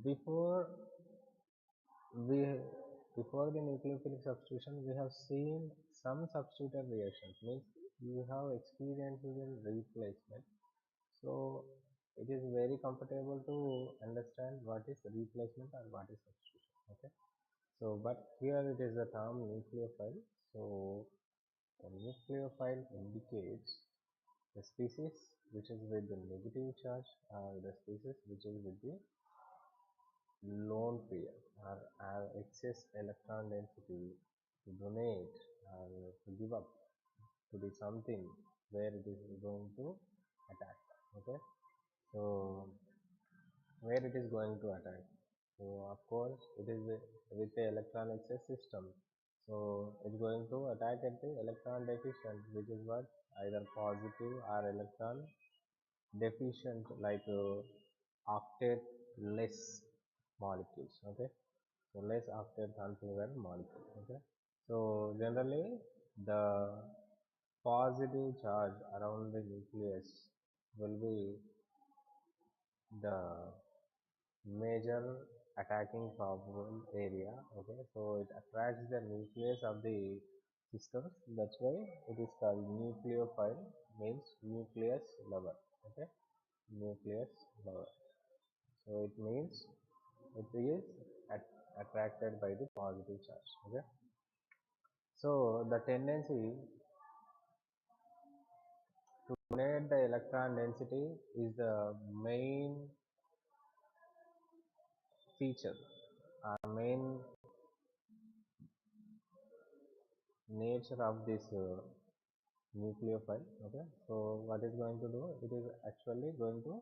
before we before the nucleophilic substitution, we have seen some substituted reactions. Means you have experience in replacement, so it is very comfortable to understand what is replacement or what is substitution. Okay, so but here it is the term nucleophile. So the nucleophile indicates the species which is with the negative charge or the species which is with the lone pair or have excess electron density to donate or to give up to be something where it is going to attack. Okay, so where it is going to attack, so of course it is with the electron excess system, so it's going to attack at the electron deficient, which is what either positive or electron deficient, like octet less molecules. Okay, so less octet unfavored molecule. Okay, so generally the positive charge around the nucleus will be the major attacking probable area. Okay, so it attracts the nucleus of the systems. That's why it is called nucleophile, means nucleus lover. Okay, nucleus lover. So it means it is attracted by the positive charge. Okay, so the tendency to donate the electron density is the main feature, main nature of this nucleophile. Okay, so what is going to do, it is actually going to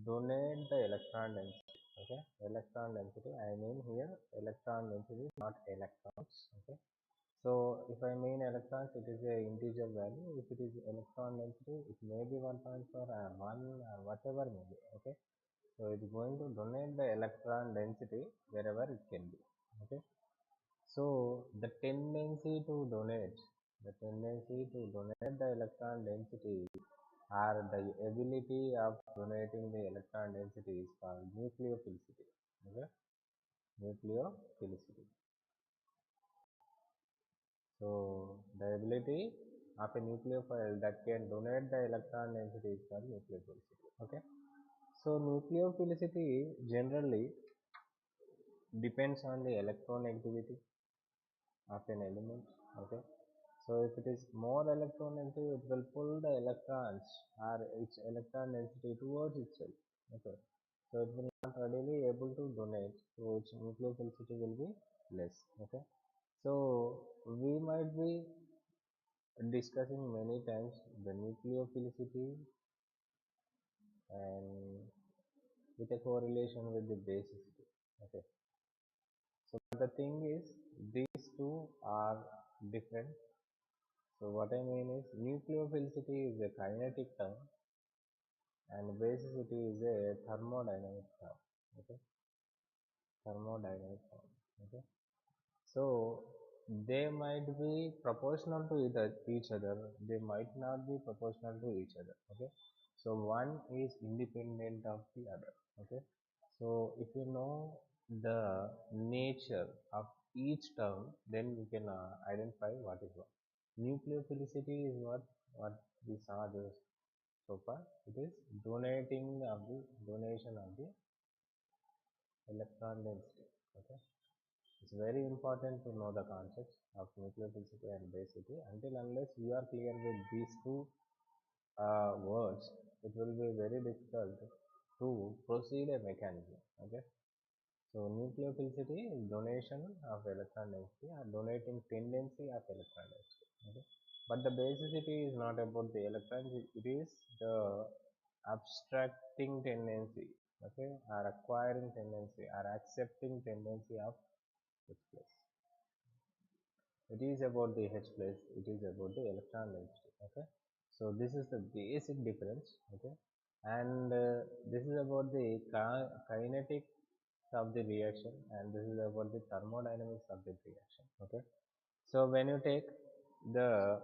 donate the electron density. Okay, electron density, I mean here electron density, not electrons. Okay, so if I mean electrons, it is a integer value. If it is electron density, it may be 1.4 or 1 or whatever may be. Okay, so it is going to donate the electron density wherever it can be. Okay, so the tendency to donate the electron density or the ability of donating the electron density is called nucleophilicity. Okay, nucleophilicity. So the ability of a nucleophile that can donate the electron density is called nucleophilicity. Okay, so nucleophilicity generally depends on the electronegativity of an element. Okay, so if it is more electronegative, it will pull the electrons or its electron density towards itself. Okay, so it will not readily able to donate, so its nucleophilicity will be less. Okay, so we might be discussing many times the nucleophilicity and with a correlation with the basicity. Okay, so the thing is these two are different. So what I mean is nucleophilicity is a kinetic term and basicity is a thermodynamic term. Okay, thermodynamic term. Okay, so they might be proportional to each other, they might not be proportional to each other. Okay, so one is independent of the other. Okay, so if you know the nature of each term, then you can identify what is what. Nucleophilicity is what we saw just so far. It is donation of the electron density. Okay, it's very important to know the concepts of nucleophilicity and basicity. Until unless you are clear with these two words, it will be very difficult to proceed a mechanism. Okay, so nucleophilicity is donation of electron density or donating tendency of electron density. Okay, but the basicity is not about the electrons; it is the abstracting tendency. Okay, or acquiring tendency or accepting tendency of H plus. It is about the H plus, it is about the electron density. Okay, so this is the basic difference. Okay, and this is about the kinetic of the reaction, and this is about the thermodynamics of the reaction. Okay, so when you take the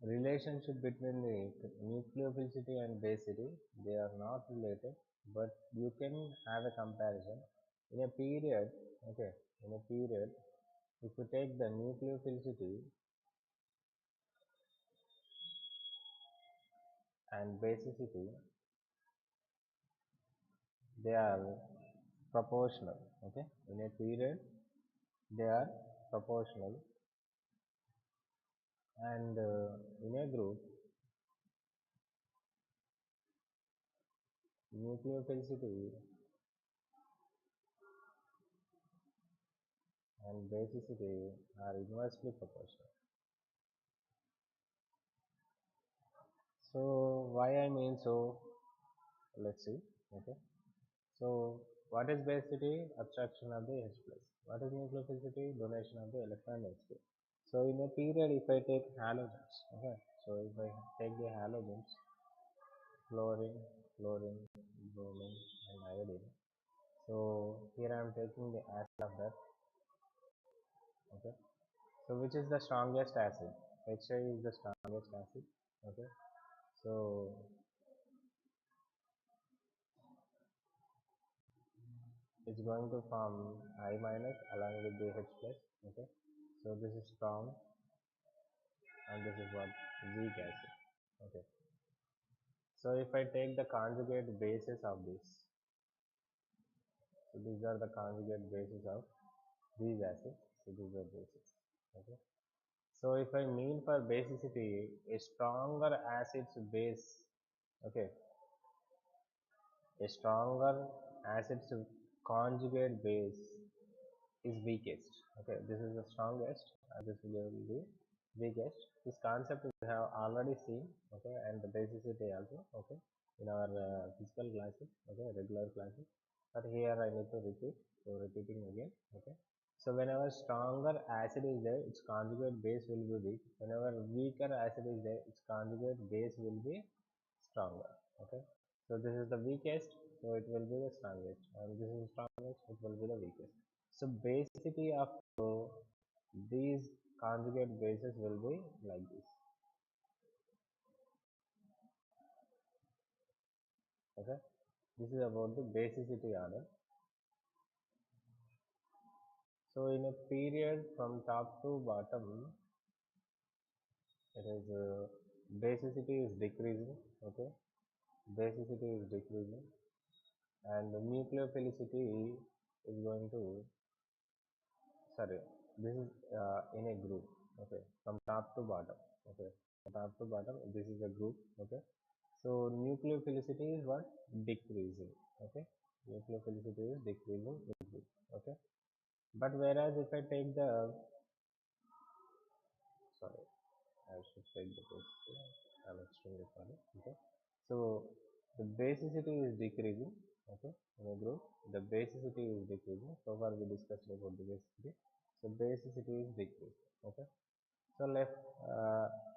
relationship between the nucleophilicity and basicity, they are not related, but you can have a comparison in a period. Okay, in a period, if you take the nucleophilicity and basicity, they are proportional. Okay, in a period, they are proportional, and in a group, nucleophilicity and basicity are inversely proportional. So why I mean so? Let's see. Okay. So what is basicity? Abstraction of the H plus. What is nucleophilicity? Donation of the electron density. So in a period, if I take halogens, okay. So if I take the halogens, fluorine, chlorine, bromine, and iodine. So here I am taking the acid of that. Okay. So which is the strongest acid? HI is the strongest acid. Okay. So it's going to form I minus along with the H plus. Okay. So this is strong, and this is what, weak acid. Okay. So if I take the conjugate bases of this, so these are the conjugate bases of these acids. So these are bases. Okay. So if I mean for basicity, a stronger acid's base, okay, a stronger acid's conjugate base is weakest. Okay, this is the strongest, and this will be the weakest. This concept we have already seen. Okay, and the basicity also. Okay, in our physical classes. Okay, regular classes. But here I need to repeat. So repeating again. Okay. So whenever stronger acid is there, its conjugate base will be weak. Whenever weaker acid is there, its conjugate base will be stronger. Okay. So this is the weakest, so it will be the strongest, and this is strongest, it will be the weakest. So basicity of these conjugate bases will be like this. Okay. This is about the basicity order. So in a period from top to bottom, it is basicity is decreasing. Okay. Basicity is decreasing, and the nucleophilicity is going to, sorry, this is in a group. Okay, from top to bottom. Okay, from top to bottom, this is a group. Okay, so nucleophilicity is what, decreasing. Okay, nucleophilicity is decreasing in group. Okay, but whereas if I take the, sorry, I should take the basicity. I'm extremely sorry. Okay, so the basicity is decreasing. Okay, in a group, the basicity is decreasing. So far we discussed about the basicity. So basicity is decreasing. Okay. So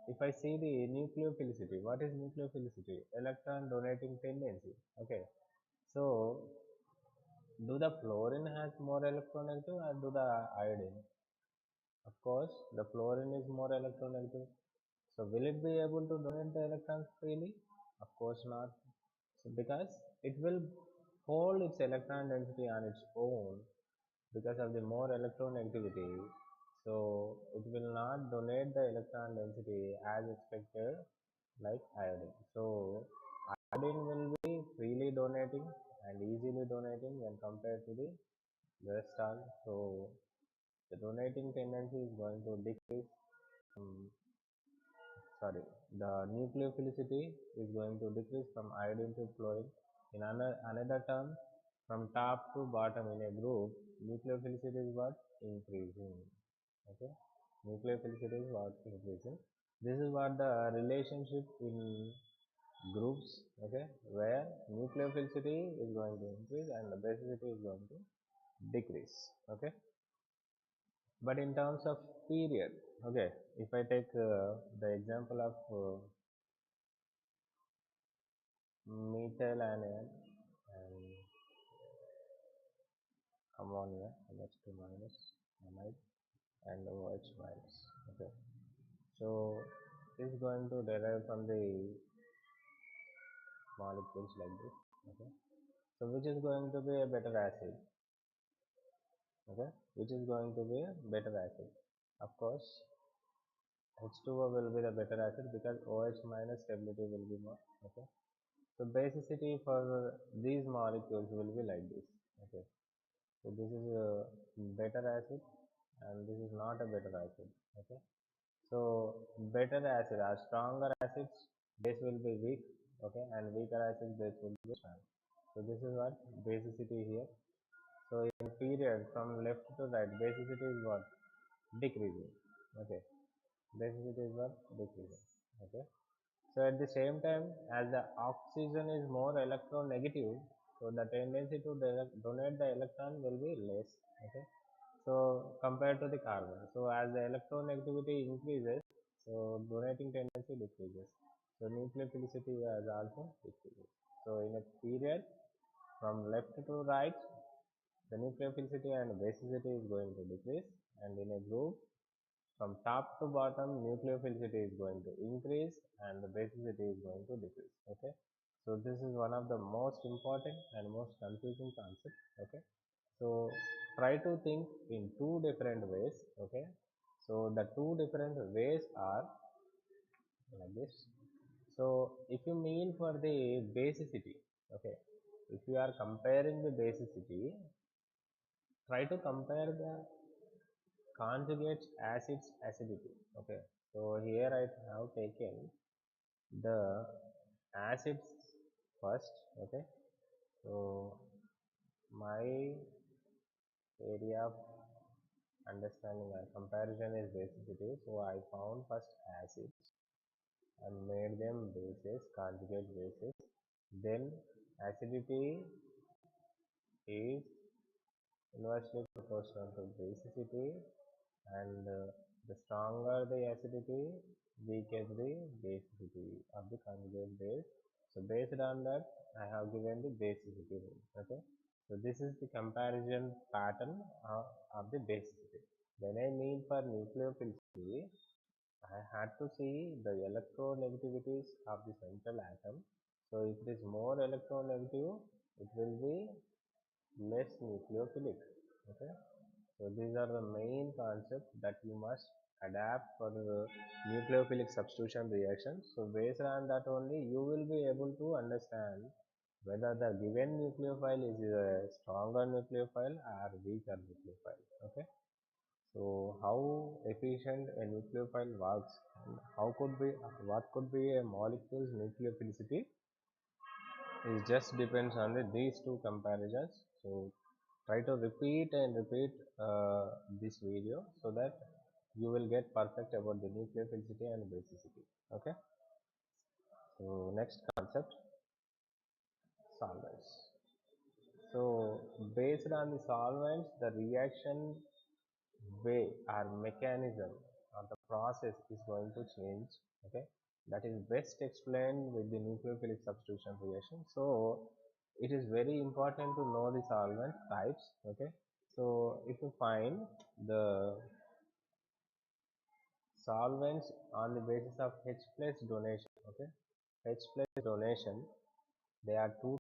if I see the nucleophilicity, what is nucleophilicity? Electron donating tendency. Okay. So do the fluorine has more electronegative or do the iodine? Of course, the fluorine is more electronegative. So will it be able to donate the electrons freely? Of course not. So because it will hold its electron density on its own because of the more electronegativity, so it will not donate the electron density as expected like iodine. So iodine will be freely donating and easily donating when compared to the rest all. So the donating tendency is going to decrease. Um, Sorry, the nucleophilicity is going to decrease from iodine to fluorine. In another term, from top to bottom in a group, nucleophilicity is what, increasing. Okay, nucleophilicity is what, increasing. This is what the relationship in groups. Okay, where nucleophilicity is going to increase and the basicity is going to decrease. Okay, but in terms of period, okay, if I take the example of methyl anion and ammonia, NH2 minus, amide, and OH minus. Okay, so this is going to derive from the molecules like this. Okay, So which is going to be a better acid? Okay, which is going to be a better acid? Of course, H2O will be the better acid because OH minus stability will be more. Okay, so basicity for these molecules will be like this. Okay, so this is a better acid and this is not a better acid. Okay, so better acid or stronger acids base will be weak. Okay, and weaker acids base will be strong. So this is what basicity here. So in period from left to right, basicity is what? Decreasing. Okay, basicity is what? Decreasing. Okay. So at the same time, as the oxygen is more electronegative, so the tendency to donate the electron will be less. Okay. So compared to the carbon, so as the electronegativity increases, so donating tendency decreases. So nucleophilicity has also decreases. So in a period from left to right, the nucleophilicity and basicity is going to decrease, and in a group from top to bottom nucleophilicity is going to increase and the basicity is going to decrease. Okay, so this is one of the most important and most confusing concepts. Okay, so try to think in two different ways. Okay, so the two different ways are like this. So if you mean for the basicity, okay, if you are comparing the basicity, try to compare the conjugate acids acidity. Okay, so here I have taken the acids first. Okay, so my area of understanding and comparison is basicity. So I found first acids and made them bases, conjugate bases. Then acidity is inversely proportional to basicity, and the stronger the acidity, weaker the basicity of the conjugate base. So based on that, I have given the basicity. Okay, so this is the comparison pattern of the basicity. When I mean for nucleophilicity, I had to see the electronegativities of the central atom. So if it is more electronegative, it will be less nucleophilic. Okay, so these are the main concepts that you must adapt for the nucleophilic substitution reaction. So based on that only you will be able to understand whether the given nucleophile is a stronger nucleophile or weaker nucleophile. Okay. So how efficient a nucleophile works and how could be what could be a molecule's nucleophilicity is just depends on these two comparisons. So try to repeat and repeat this video so that you will get perfect about the nucleophilicity and basicity. Okay, so next concept, solvents. So based on the solvents, the reaction way or mechanism or the process is going to change. Okay, that is best explained with the nucleophilic substitution reaction. So it is very important to know the solvent types. Okay, so if you find the solvents on the basis of H plus donation, okay, H plus donation, there are two